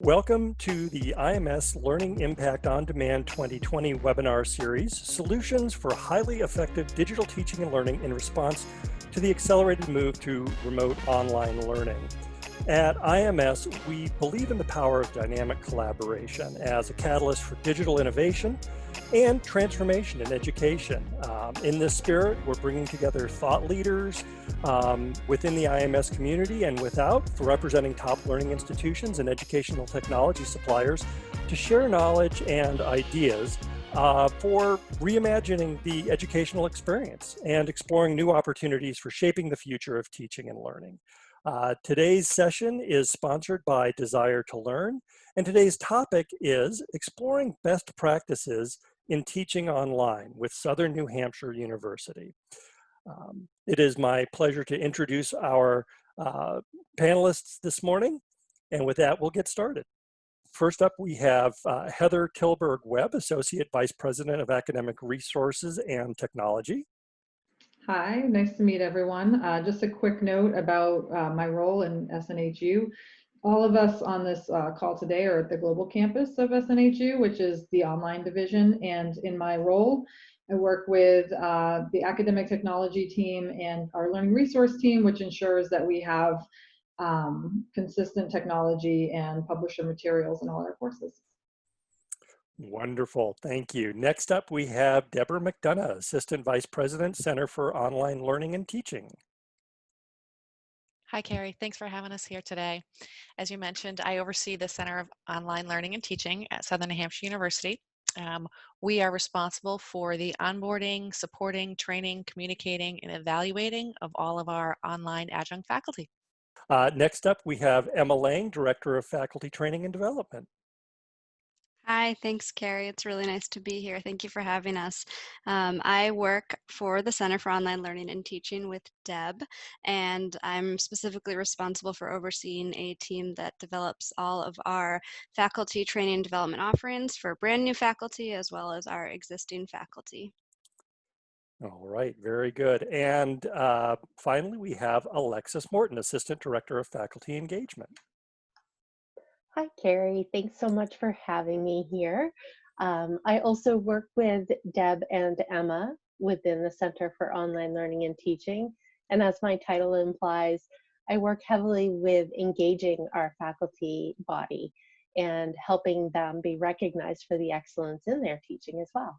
Welcome to the IMS Learning Impact on Demand 2020 webinar series, Solutions for Highly Effective Digital Teaching and Learning in Response to the Accelerated Move to Remote Online Learning. At IMS, we believe in the power of dynamic collaboration as a catalyst for digital innovation and transformation in education. In this spirit, we're bringing together thought leaders within the IMS community and without, for representing top learning institutions and educational technology suppliers to share knowledge and ideas for reimagining the educational experience and exploring new opportunities for shaping the future of teaching and learning. Today's session is sponsored by Desire to Learn, and today's topic is exploring best practices in teaching online with Southern New Hampshire University. It is my pleasure to introduce our panelists this morning, and with that, we'll get started. First up, we have Heather Tillberg-Webb, Associate Vice President of Academic Resources and Technology. Hi, nice to meet everyone. Just a quick note about my role in SNHU. All of us on this call today are at the global campus of SNHU, which is the online division. And in my role, I work with the academic technology team and our learning resource team, which ensures that we have consistent technology and publisher materials in all our courses. Wonderful, thank you. Next up, we have Deborah McDonough, Assistant Vice President, Center for Online Learning and Teaching. Hi, Cary. Thanks for having us here today. As you mentioned, I oversee the Center of Online Learning and Teaching at Southern New Hampshire University. We are responsible for the onboarding, supporting, training, communicating, and evaluating of all of our online adjunct faculty. Next up, we have Emma Laing, Director of Faculty Training and Development. Hi, thanks, Cary. It's really nice to be here. Thank you for having us. I work for the Center for Online Learning and Teaching with Deb, and I'm specifically responsible for overseeing a team that develops all of our faculty training and development offerings for brand new faculty as well as our existing faculty. All right, very good. And finally, we have Alexis Morton, Assistant Director of Faculty Engagement. Hi, Cary. Thanks so much for having me here. I also work with Deb and Emma within the Center for Online Learning and Teaching. And as my title implies, I work heavily with engaging our faculty body and helping them be recognized for the excellence in their teaching as well.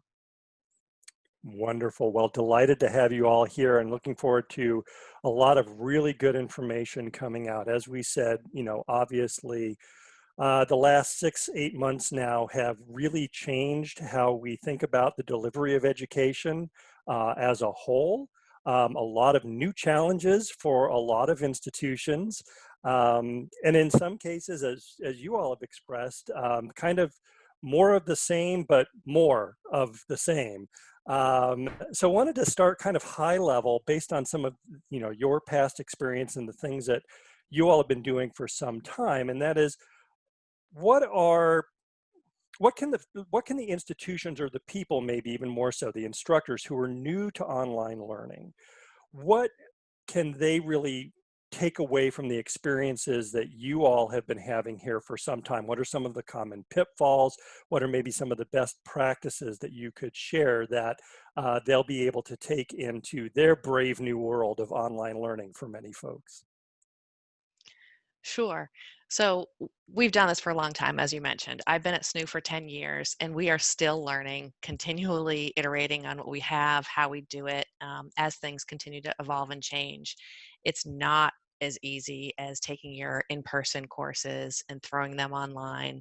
Wonderful. Well, delighted to have you all here and looking forward to a lot of really good information coming out. As we said, obviously, the last 6-8 months now have really changed how we think about the delivery of education as a whole. A lot of new challenges for a lot of institutions. And in some cases, as you all have expressed, kind of more of the same, but more of the same. So I wanted to start kind of high level based on some of your past experience and the things that you all have been doing for some time, and that is, what can the institutions or the people, maybe even more so, the instructors who are new to online learning, what can they really take away from the experiences that you all have been having here for some time? What are some of the common pitfalls? What are maybe some of the best practices that you could share that they'll be able to take into their brave new world of online learning for many folks? Sure. So we've done this for a long time, as you mentioned. I've been at SNHU for 10 years, and we are still learning, continually iterating on what we have, how we do it, as things continue to evolve and change. It's not as easy as taking your in-person courses and throwing them online,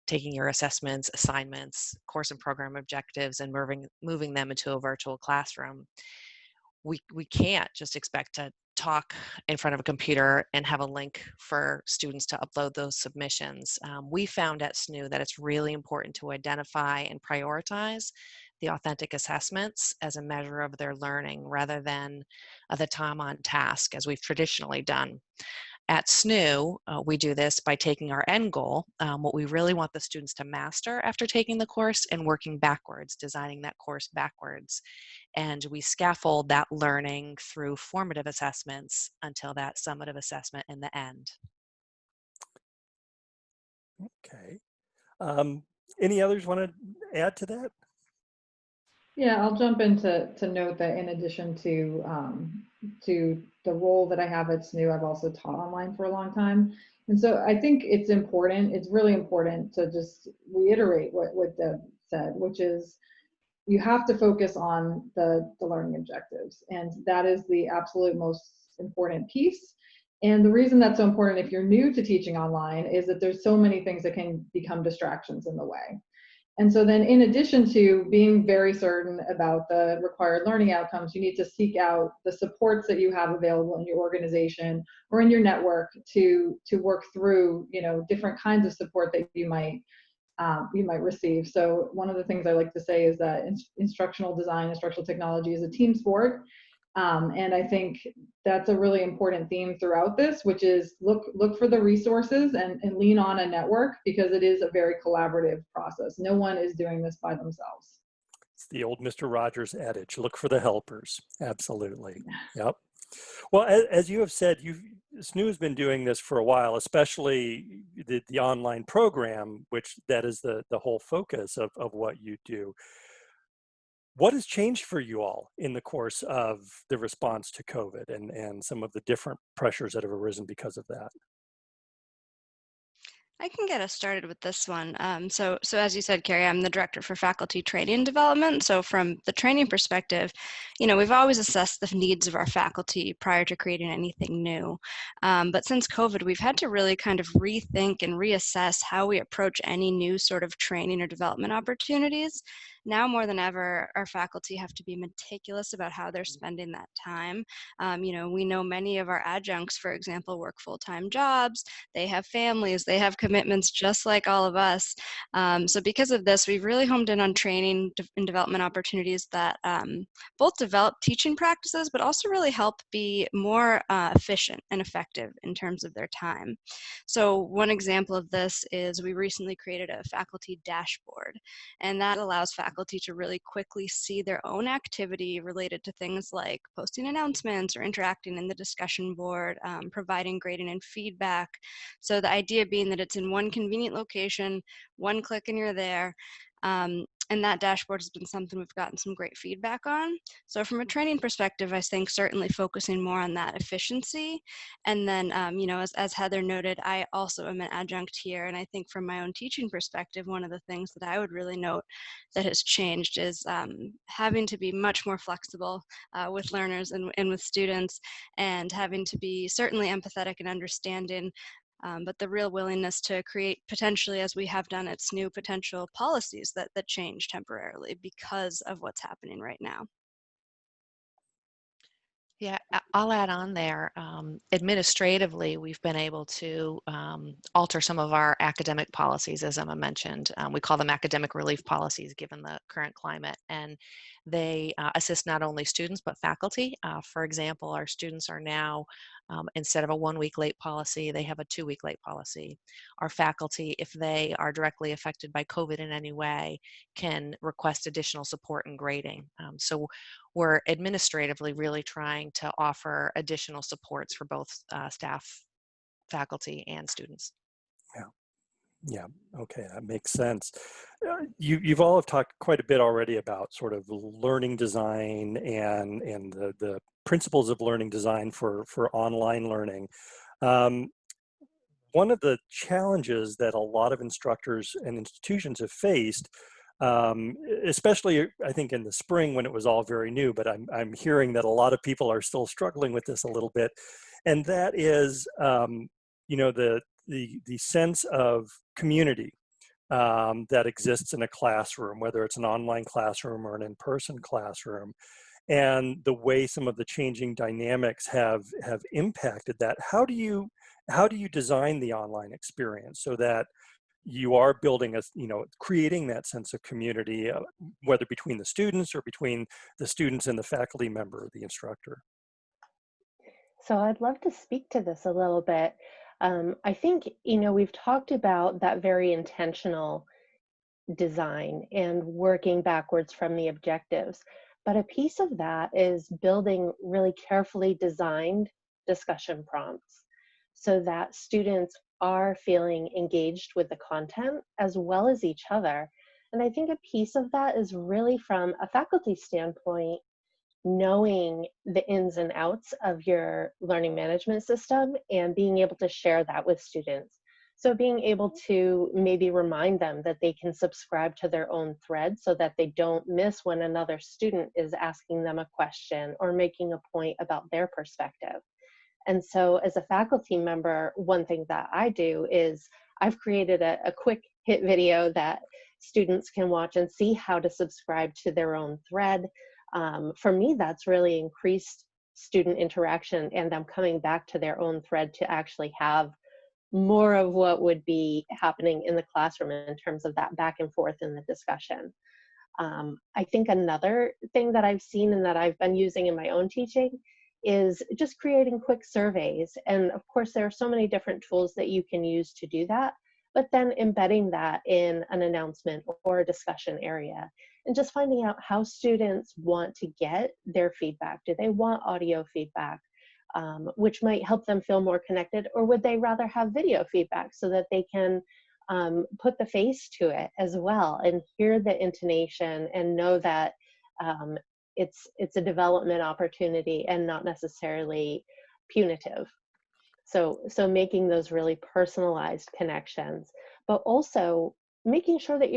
taking your assessments, assignments, course and program objectives, and moving them into a virtual classroom. We can't just expect to talk in front of a computer and have a link for students to upload those submissions. We found at SNHU that it's really important to identify and prioritize the authentic assessments as a measure of their learning rather than the time on task as we've traditionally done. At SNHU, we do this by taking our end goal, what we really want the students to master after taking the course, and working backwards, designing that course backwards. And we scaffold that learning through formative assessments until that summative assessment in the end. Okay. Any others want to add to that? Yeah, I'll jump in to note that in addition to the role that I have at SNHU, I've also taught online for a long time. And so I think it's important, it's really important to just reiterate what Deb said, which is you have to focus on the learning objectives. And that is the absolute most important piece. And the reason that's so important if you're new to teaching online is that there's so many things that can become distractions in the way. And so then in addition to being very certain about the required learning outcomes, you need to seek out the supports that you have available in your organization or in your network to work through, you know, different kinds of support that you might receive. So one of the things I like to say is that instructional design, instructional technology is a team sport. And I think that's a really important theme throughout this, which is look for the resources and lean on a network, because it is a very collaborative process. No one is doing this by themselves. It's the old Mr. Rogers adage, look for the helpers. Absolutely. Yep. Well, as you have said, SNHU has been doing this for a while, especially the online program, which that is the whole focus of what you do. What has changed for you all in the course of the response to COVID and some of the different pressures that have arisen because of that? I can get us started with this one. So as you said, Cary, I'm the director for faculty training and development. So from the training perspective, you know, we've always assessed the needs of our faculty prior to creating anything new. But since COVID, we've had to really kind of rethink and reassess how we approach any new sort of training or development opportunities. Now more than ever, our faculty have to be meticulous about how they're spending that time. You know, we know many of our adjuncts, for example, work full-time jobs. They have families, they have commitments just like all of us. So because of this, we've really homed in on training and development opportunities that both develop teaching practices, but also really help be more efficient and effective in terms of their time. So one example of this is we recently created a faculty dashboard, and that allows faculty to really quickly see their own activity related to things like posting announcements or interacting in the discussion board, providing grading and feedback. So the idea being that it's in one convenient location, one click and you're there. And that dashboard has been something we've gotten some great feedback on. So from a training perspective, I think certainly focusing more on that efficiency. And then, you know, as Heather noted, I also am an adjunct here. And I think from my own teaching perspective, one of the things that I would really note that has changed is having to be much more flexible with learners and with students, and having to be certainly empathetic and understanding, but the real willingness to create potentially, as we have done at SNHU, potential policies that change temporarily because of what's happening right now. Yeah, I'll add on there. Administratively, we've been able to alter some of our academic policies, as Emma mentioned. We call them academic relief policies, given the current climate, and they assist not only students but faculty. For example, our students are now, instead of a 1 week late policy, they have a 2 week late policy. Our faculty, if they are directly affected by COVID in any way, can request additional support and grading. So we're administratively really trying to offer additional supports for both staff, faculty, and students. Yeah. Yeah, okay, that makes sense. You've all have talked quite a bit already about sort of learning design and the principles of learning design for online learning. One of the challenges that a lot of instructors and institutions have faced, especially I think in the spring when it was all very new, but I'm hearing that a lot of people are still struggling with this a little bit, and that is, you know, the sense of community that exists in a classroom, whether it's an online classroom or an in-person classroom, and the way some of the changing dynamics have impacted that. How do you design the online experience so that you are building you know, creating that sense of community, whether between the students or between the students and the faculty member or the instructor? So I'd love to speak to this a little bit. I think, you know, we've talked about that very intentional design and working backwards from the objectives. But a piece of that is building really carefully designed discussion prompts so that students are feeling engaged with the content as well as each other. And I think a piece of that is really from a faculty standpoint, knowing the ins and outs of your learning management system and being able to share that with students. So being able to maybe remind them that they can subscribe to their own thread so that they don't miss when another student is asking them a question or making a point about their perspective. And so as a faculty member, one thing that I do is I've created a quick hit video that students can watch and see how to subscribe to their own thread. For me, that's really increased student interaction and them coming back to their own thread to actually have more of what would be happening in the classroom in terms of that back and forth in the discussion. I think another thing that I've seen and that I've been using in my own teaching is just creating quick surveys. And of course, there are so many different tools that you can use to do that, but then embedding that in an announcement or a discussion area and just finding out how students want to get their feedback. Do they want audio feedback, which might help them feel more connected, or would they rather have video feedback so that they can put the face to it as well and hear the intonation and know that it's a development opportunity and not necessarily punitive. So making those really personalized connections, but also making sure that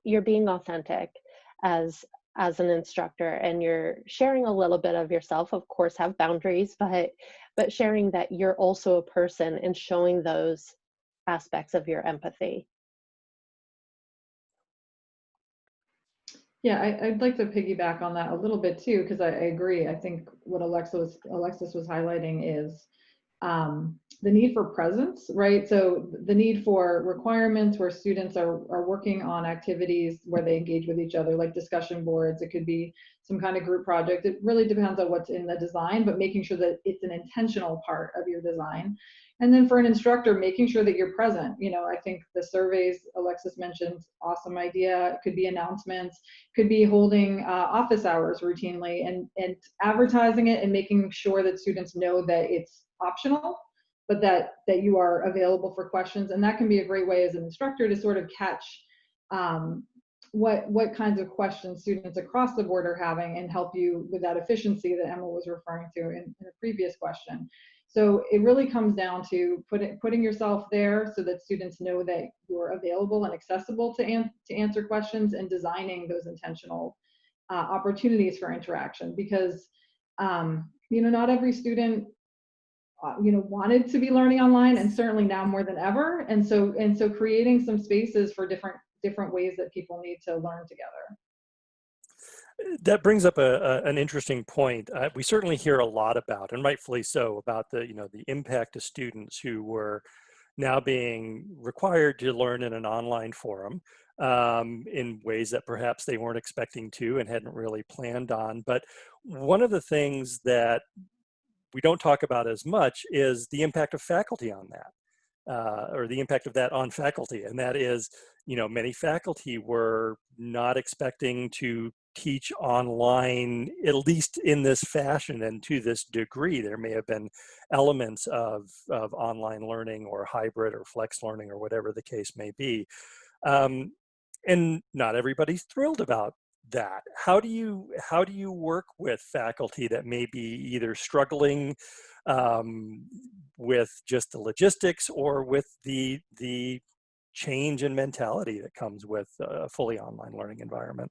you're being authentic as an instructor and you're sharing a little bit of yourself. Of course, have boundaries, but sharing that you're also a person and showing those aspects of your empathy. Yeah, I'd like to piggyback on that a little bit too, because I agree. I think what Alexis was highlighting is the need for presence, right? So the need for requirements where students are working on activities where they engage with each other, like discussion boards. It could be some kind of group project. It really depends on what's in the design, but making sure that it's an intentional part of your design. And then for an instructor, making sure that you're present. You know, I think the surveys Alexis mentioned, awesome idea. It could be announcements, could be holding office hours routinely and advertising it and making sure that students know that it's optional, but that you are available for questions. And that can be a great way as an instructor to sort of catch what kinds of questions students across the board are having and help you with that efficiency that Emma was referring to in a previous question. So it really comes down to putting yourself there so that students know that you're available and accessible to answer questions, and designing those intentional opportunities for interaction, because you know, not every student you know, wanted to be learning online, and certainly now more than ever. And so creating some spaces for different ways that people need to learn together. That brings up an interesting point. We certainly hear a lot about, and rightfully so, about the impact to students who were now being required to learn in an online forum in ways that perhaps they weren't expecting to and hadn't really planned on. But one of the things that we don't talk about as much is the impact of faculty on that, or the impact of that on faculty. And that is, you know, many faculty were not expecting to teach online, at least in this fashion and to this degree. There may have been elements of online learning or hybrid or flex learning or whatever the case may be. And not everybody's thrilled about that. How do you work with faculty that may be either struggling with just the logistics or with the change in mentality that comes with a fully online learning environment?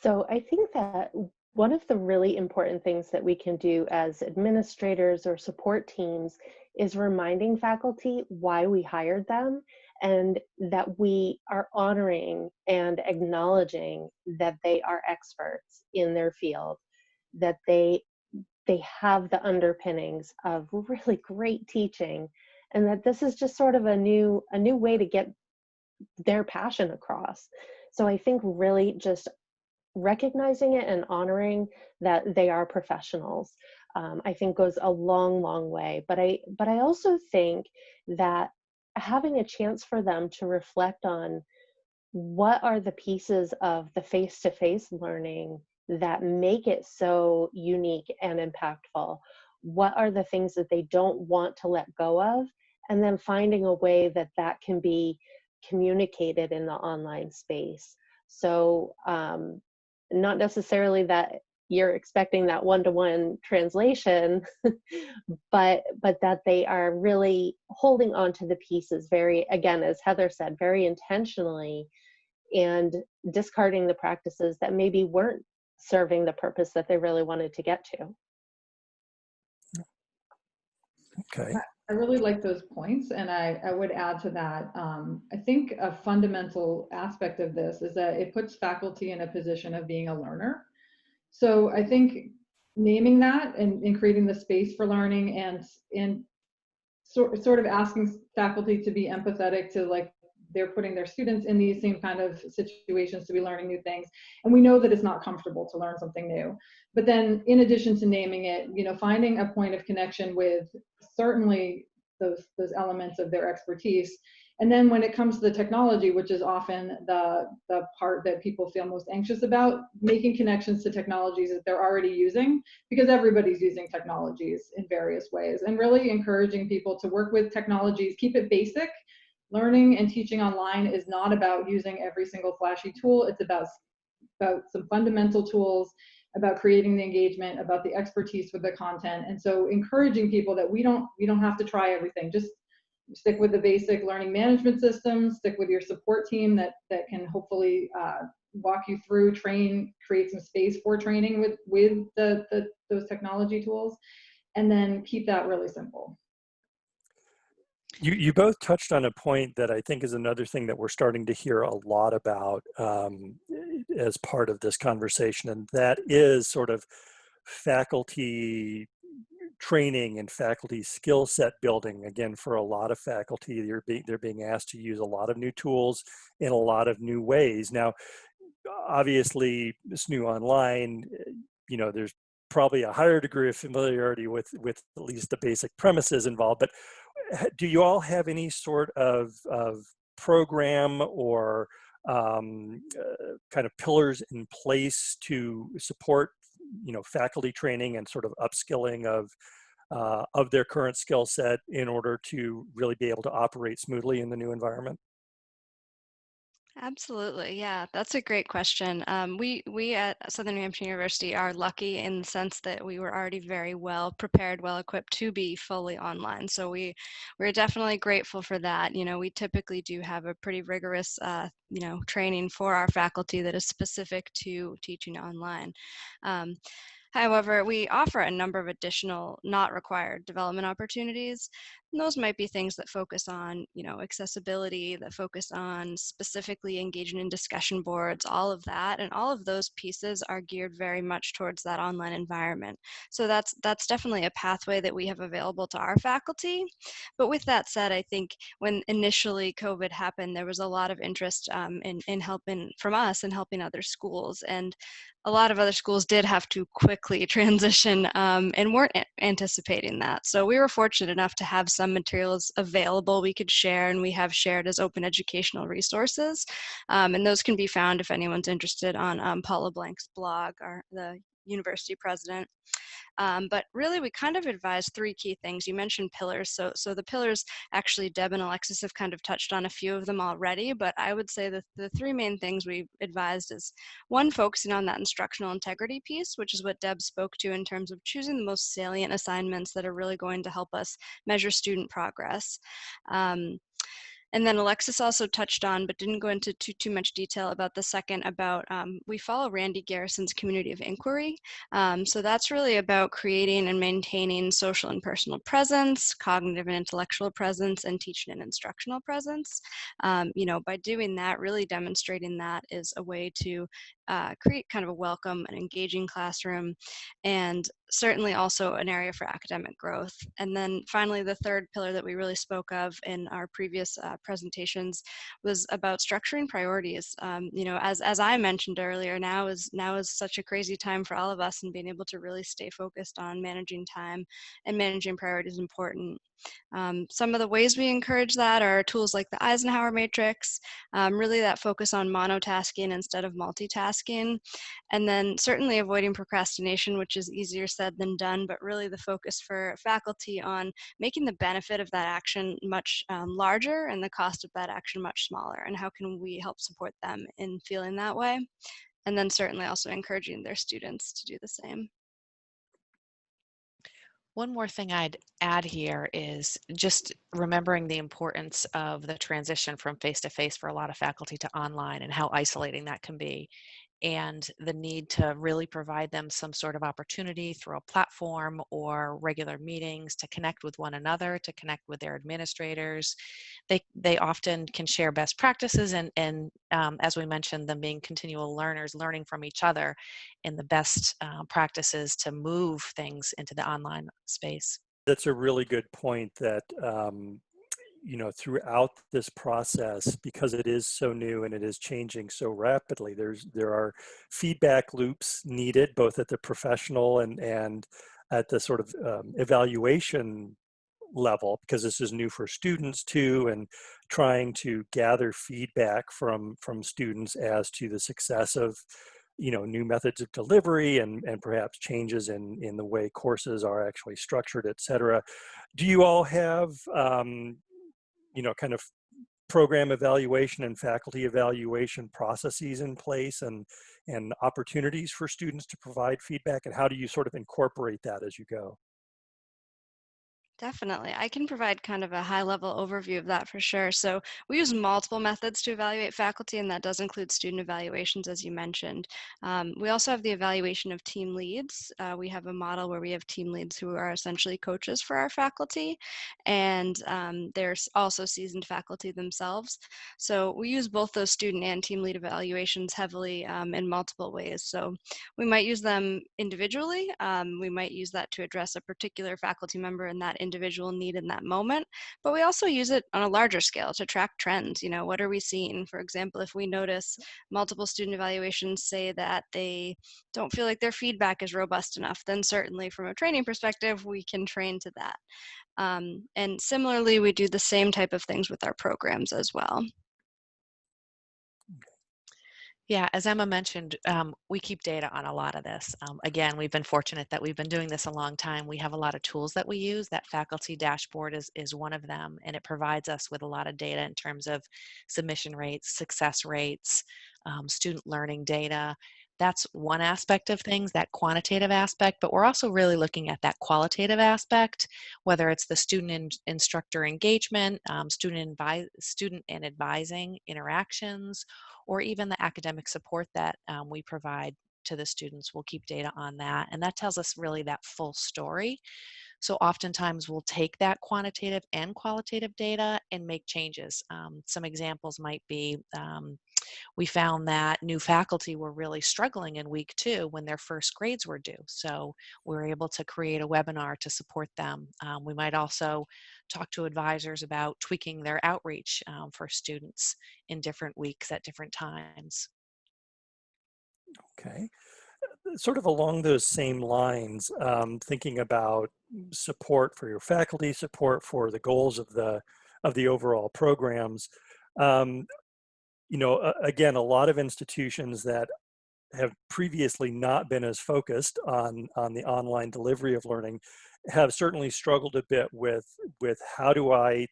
So I think that one of the really important things that we can do as administrators or support teams is reminding faculty why we hired them, and that we are honoring and acknowledging that they are experts in their field, that they have the underpinnings of really great teaching, and that this is just sort of a new way to get their passion across. So I think really just recognizing it and honoring that they are professionals, I think goes a long way. But I also think that having a chance for them to reflect on what are the pieces of the face-to-face learning that make it so unique and impactful, what are the things that they don't want to let go of, and then finding a way that that can be communicated in the online space. So not necessarily that you're expecting that one-to-one translation, but that they are really holding on to the pieces very, again, as Heather said, very intentionally, and discarding the practices that maybe weren't serving the purpose that they really wanted to get to. Okay. I really like those points, and I would add to that. I think a fundamental aspect of this is that it puts faculty in a position of being a learner. So I think naming that and creating the space for learning and sort of asking faculty to be empathetic to, like, they're putting their students in these same kind of situations to be learning new things. And we know that it's not comfortable to learn something new. But then in addition to naming it, you know, finding a point of connection with certainly those elements of their expertise. And then when it comes to the technology, which is often the part that people feel most anxious about, making connections to technologies that they're already using, because everybody's using technologies in various ways, and really encouraging people to work with technologies, keep it basic. Learning and teaching online is not about using every single flashy tool. It's about some fundamental tools, about creating the engagement, about the expertise with the content. And so encouraging people that we don't have to try everything. Just stick with the basic learning management systems, stick with your support team that can hopefully walk you through, train, create some space for training with those technology tools, and then keep that really simple. You both touched on a point that I think is another thing that we're starting to hear a lot about as part of this conversation, and that is sort of faculty training and faculty skill set building. Again, for a lot of faculty, they're being asked to use a lot of new tools in a lot of new ways. Now, obviously, SNHU Online, you know, there's probably a higher degree of familiarity with at least the basic premises involved, but do you all have any sort of program or kind of pillars in place to support, you know, faculty training and sort of upskilling of their current skill set in order to really be able to operate smoothly in the new environment? Absolutely. Yeah, that's a great question. We at Southern New Hampshire University are lucky in the sense that we were already very well prepared, well equipped to be fully online. So we're definitely grateful for that. You know, we typically do have a pretty rigorous, you know, training for our faculty that is specific to teaching online. However, we offer a number of additional not required development opportunities. And those might be things that focus on, you know, accessibility, that focus on specifically engaging in discussion boards, all of that. And all of those pieces are geared very much towards that online environment. So that's definitely a pathway that we have available to our faculty. But with that said, I think when initially COVID happened, there was a lot of interest in helping from us in helping other schools. And a lot of other schools did have to quickly transition and weren't anticipating that. So we were fortunate enough to have some materials available we could share, and we have shared as open educational resources. And those can be found if anyone's interested on Paula Blank's blog, or the university president. But really, we kind of advise three key things. You mentioned pillars. So the pillars, actually, Deb and Alexis have kind of touched on a few of them already, but I would say that the three main things we've advised is, one, focusing on that instructional integrity piece, which is what Deb spoke to in terms of choosing the most salient assignments that are really going to help us measure student progress. And then Alexis also touched on, but didn't go into too much detail about the second, about we follow Randy Garrison's community of inquiry. So that's really about creating and maintaining social and personal presence, cognitive and intellectual presence, and teaching and instructional presence. You know, by doing that, really demonstrating that is a way to create kind of a welcome and engaging classroom, and certainly also an area for academic growth. And then finally, the third pillar that we really spoke of in our previous presentations was about structuring priorities. You know, as I mentioned earlier, now is such a crazy time for all of us, and being able to really stay focused on managing time and managing priorities is important. Some of the ways we encourage that are tools like the Eisenhower matrix, really that focus on monotasking instead of multitasking. And then certainly avoiding procrastination, which is easier said than done, but really the focus for faculty on making the benefit of that action much larger and the cost of that action much smaller. And how can we help support them in feeling that way? And then certainly also encouraging their students to do the same. One more thing I'd add here is just remembering the importance of the transition from face-to-face for a lot of faculty to online and how isolating that can be, and the need to really provide them some sort of opportunity through a platform or regular meetings to connect with one another, to connect with their administrators. They often can share best practices and as we mentioned, them being continual learners, learning from each other in the best practices to move things into the online space. That's a really good point that, you know, throughout this process, because it is so new and it is changing so rapidly, there are feedback loops needed both at the professional and at the sort of evaluation level, because this is new for students too, and trying to gather feedback from students as to the success of, you know, new methods of delivery and perhaps changes in the way courses are actually structured, et cetera. Do you all have you know, kind of program evaluation and faculty evaluation processes in place and opportunities for students to provide feedback, and how do you sort of incorporate that as you go? Definitely. I can provide kind of a high-level overview of that for sure. So we use multiple methods to evaluate faculty, and that does include student evaluations, as you mentioned. We also have the evaluation of team leads. We have a model where we have team leads who are essentially coaches for our faculty, and they're also seasoned faculty themselves. So we use both those student and team lead evaluations heavily in multiple ways. So we might use them individually. We might use that to address a particular faculty member in that individual need in that moment, but we also use it on a larger scale to track trends. You know, what are we seeing? For example, if we notice multiple student evaluations say that they don't feel like their feedback is robust enough, then certainly from a training perspective, we can train to that. And similarly, we do the same type of things with our programs as well. Yeah, as Emma mentioned, we keep data on a lot of this. Again, we've been fortunate that we've been doing this a long time. We have a lot of tools that we use. That faculty dashboard is one of them, and it provides us with a lot of data in terms of submission rates, success rates, student learning data. That's one aspect of things, that quantitative aspect, but we're also really looking at that qualitative aspect, whether it's the student and instructor engagement, student and advising interactions, or even the academic support that we provide to the students. We'll keep data on that, and that tells us really that full story. So oftentimes we'll take that quantitative and qualitative data and make changes. Some examples might be, we found that new faculty were really struggling in week 2 when their first grades were due. So we were able to create a webinar to support them. We might also talk to advisors about tweaking their outreach for students in different weeks at different times. Okay. Sort of along those same lines, thinking about support for your faculty, support for the goals of the overall programs. Um, you know, again, a lot of institutions that have previously not been as focused on the online delivery of learning have certainly struggled a bit with how do I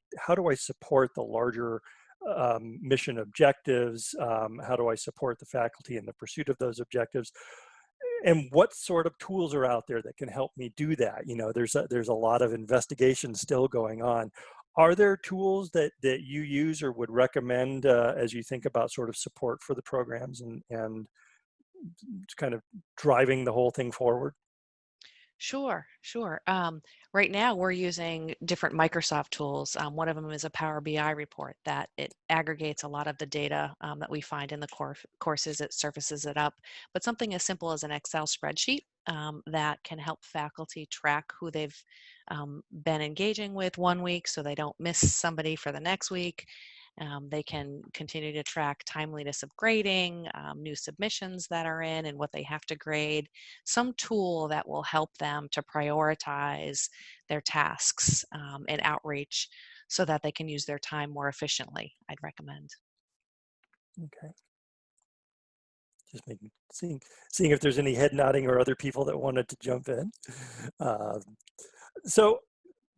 support the larger mission objectives? How do I support the faculty in the pursuit of those objectives? And what sort of tools are out there that can help me do that? You know, there's a lot of investigation still going on. Are there tools that you use or would recommend as you think about sort of support for the programs and kind of driving the whole thing forward? Sure, sure. Right now we're using different Microsoft tools. One of them is a Power BI report that it aggregates a lot of the data that we find in the courses, it surfaces it up. But something as simple as an Excel spreadsheet that can help faculty track who they've been engaging with one week so they don't miss somebody for the next week. They can continue to track timeliness of grading, new submissions that are in and what they have to grade, some tool that will help them to prioritize their tasks and outreach so that they can use their time more efficiently, I'd recommend. Okay. Just seeing if there's any head nodding or other people that wanted to jump in. So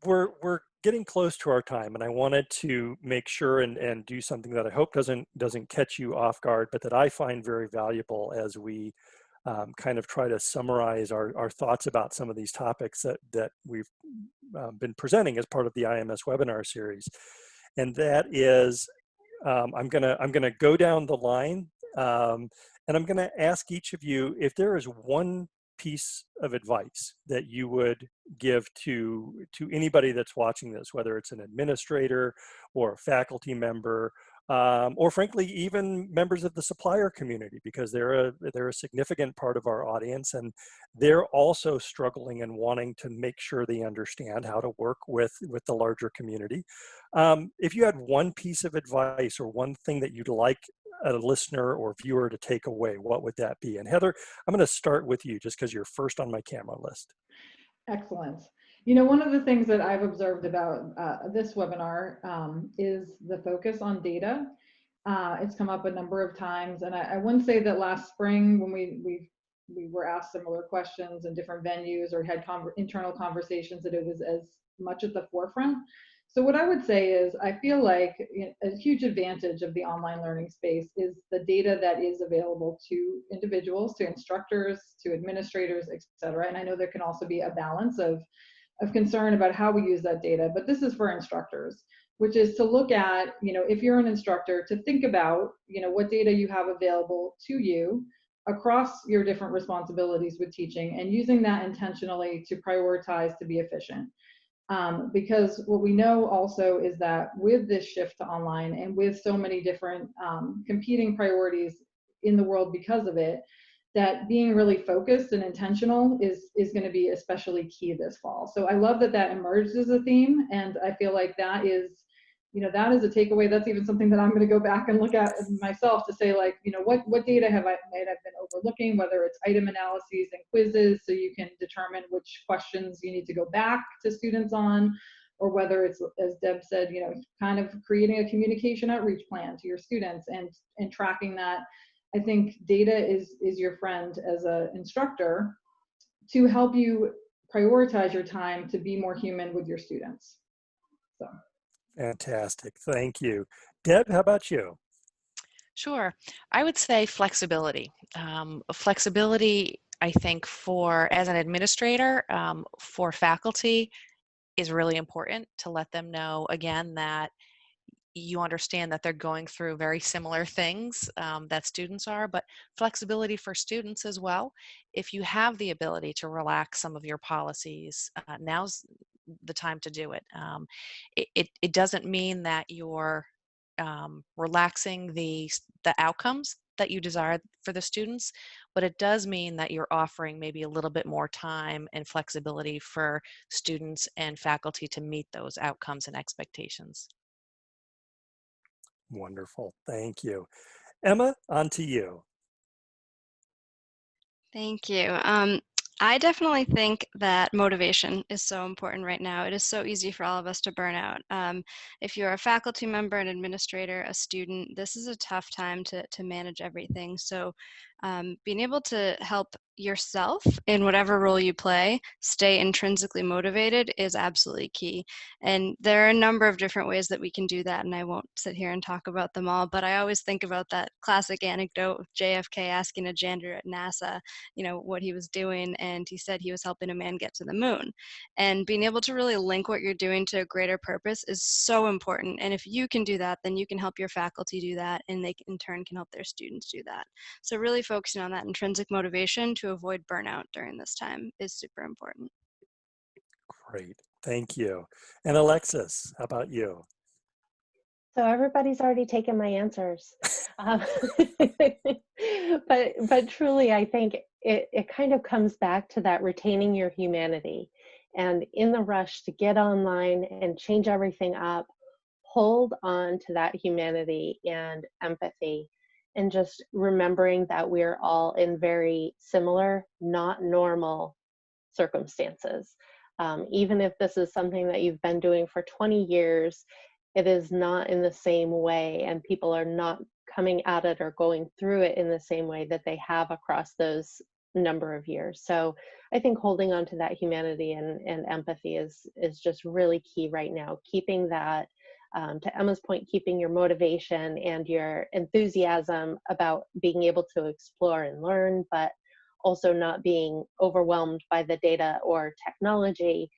we're getting close to our time, and I wanted to make sure and do something that I hope doesn't catch you off guard, but that I find very valuable as we kind of try to summarize our thoughts about some of these topics that we've been presenting as part of the IMS webinar series. And that is, I'm gonna go down the line, and I'm gonna ask each of you if there is one piece of advice that you would give to anybody that's watching this, whether it's an administrator or a faculty member, or frankly, even members of the supplier community, because they're a significant part of our audience, and they're also struggling and wanting to make sure they understand how to work with the larger community. If you had one piece of advice or one thing that you'd like a listener or viewer to take away, what would that be? And Heather, I'm going to start with you just because you're first on my camera list. Excellent. You know, one of the things that I've observed about this webinar is the focus on data. It's come up a number of times, and I wouldn't say that last spring when we were asked similar questions in different venues or had internal conversations that it was as much at the forefront. So what I would say is I feel like a huge advantage of the online learning space is the data that is available to individuals, to instructors, to administrators, et cetera. And I know there can also be a balance of concern about how we use that data, but this is for instructors, which is to look at, if you're an instructor, to think about, what data you have available to you across your different responsibilities with teaching, and using that intentionally to prioritize to be efficient. Because what we know also is that with this shift to online and with so many different competing priorities in the world because of it, that being really focused and intentional is going to be especially key this fall. So I love that emerged as a theme, and I feel like that is that is a takeaway. That's even something that I'm going to go back and look at myself to say, like, what data might have been overlooking, whether it's item analyses and quizzes, so you can determine which questions you need to go back to students on, or whether it's, as Deb said, kind of creating a communication outreach plan to your students and tracking that. I think data is your friend as an instructor to help you prioritize your time to be more human with your students. So. Fantastic, thank you. Deb, how about you? Sure. I would say flexibility. Flexibility, I think, as an administrator, for faculty is really important to let them know, again, that you understand that they're going through very similar things that students are, but flexibility for students as well. If you have the ability to relax some of your policies, now's the time to do it. It doesn't mean that you're relaxing the outcomes that you desire for the students, but it does mean that you're offering maybe a little bit more time and flexibility for students and faculty to meet those outcomes and expectations. Wonderful, thank you. Emma, on to you. Thank you. I definitely think that motivation is so important right now. It is so easy for all of us to burn out. If you're a faculty member, an administrator, a student, this is a tough time to manage everything. So being able to help yourself in whatever role you play stay intrinsically motivated is absolutely key. And there are a number of different ways that we can do that, and I won't sit here and talk about them all, but I always think about that classic anecdote of JFK asking a janitor at NASA, what he was doing, and he said he was helping a man get to the moon. And being able to really link what you're doing to a greater purpose is so important. And if you can do that, then you can help your faculty do that, and they in turn can help their students do that. So really focusing on that intrinsic motivation to avoid burnout during this time is super important. Great, thank you. And Alexis, how about you? So everybody's already taken my answers. But truly, I think it kind of comes back to that retaining your humanity. And in the rush to get online and change everything up, hold on to that humanity and empathy, and just remembering that we're all in very similar, not normal circumstances. Even if this is something that you've been doing for 20 years, it is not in the same way, and people are not coming at it or going through it in the same way that they have across those number of years. So I think holding on to that humanity and empathy is just really key right now. Keeping that, to Emma's point, keeping your motivation and your enthusiasm about being able to explore and learn, but also not being overwhelmed by the data or technology,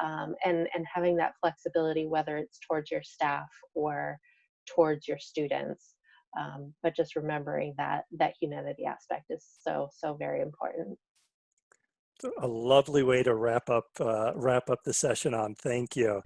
and having that flexibility, whether it's towards your staff or towards your students. But just remembering that humanity aspect is so very important. A lovely way to wrap up the session on. Thank you.